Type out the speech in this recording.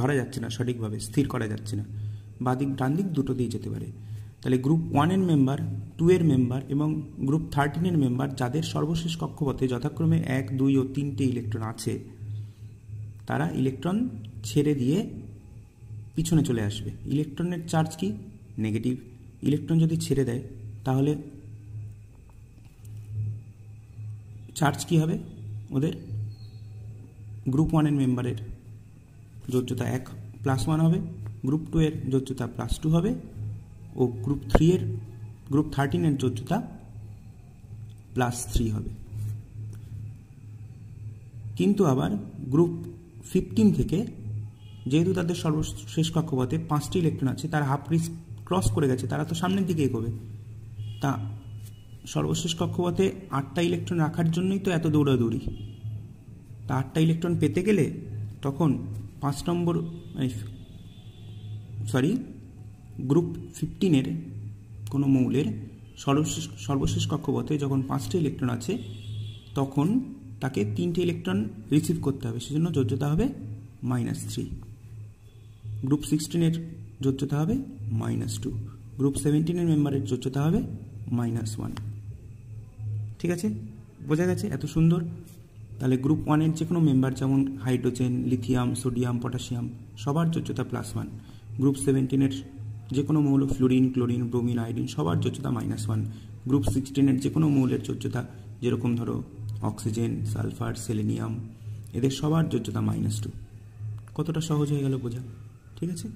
ধরা যাচ্ছে না সঠিকভাবে, স্থির করা যাচ্ছে না, বাদিক ডান দিক দুটোতেই যেতে পারে। তাহলে গ্রুপ 1-এর মেম্বার, 2-এর মেম্বার এবং গ্রুপ 13-এর মেম্বার যাদের সর্বশেষ কক্ষপথে যথাক্রমে 1, 2 ও 3টে ইলেকট্রন আছে, তারা ইলেকট্রন ছেড়ে দিয়ে পিছনে চলে আসবে। ইলেকট্রনের চার্জ কি? নেগেটিভ। ইলেকট্রন যদি ছেড়ে দেয় তাহলে চার্জ কি হবে ওদের? গ্রুপ 1-এর মেম্বারের যোজ্যতা 1 +1 হবে, গ্রুপ 2-এর যোজ্যতা +2 হবে ও গ্রুপ 13-এর যোজ্যতা +3 হবে। কিন্তু আবার গ্রুপ 15 থেকে, যেহেতু তাদের সর্বশেষ কক্ষপথে 5টি ইলেকট্রন আছে, তারা হাফ ব্রিজ ক্রস করে গেছে, তারা তো সামনের দিকে এগোবে। তা সর্বশেষ কক্ষপথে 8টা ইলেকট্রন রাখার জন্যই তো এত দৌড়াদৌড়ি। তা 8টা ইলেকট্রন পেতে গেলে তখন গ্রুপ 15-এর কোনো মৌলের সর্বশেষ কক্ষপথে যখন 5টা ইলেকট্রন আছে, তখন তাকে 3টে ইলেকট্রন রিসিভ করতে হবে, সেজন্য যোজ্যতা হবে -3। গ্রুপ 16-এর যোজ্যতা হবে -2, গ্রুপ 17-এর মেম্বারের যোজ্যতা হবে -1। ঠিক আছে, বোঝা গেছে? এত সুন্দর। তাহলে গ্রুপ 1-এর যে কোনো মেম্বার, যেমন হাইড্রোজেন, লিথিয়াম, সোডিয়াম, পটাশিয়াম, সবার যোজ্যতা +1। গ্রুপ 17-এর যে কোনো মৌল, ফ্লোরিন, ক্লোরিন, ব্রোমিন, আয়োডিন, সবার যোজ্যতা -1। গ্রুপ 16-এর যে কোনো মৌলের যোজ্যতা, যেরকম ধরো অক্সিজেন, সালফার, সেলেনিয়াম, এদের সবার যোজ্যতা -2। কতটা সহজ হয়ে গেল বোঝা? ঠিক আছে।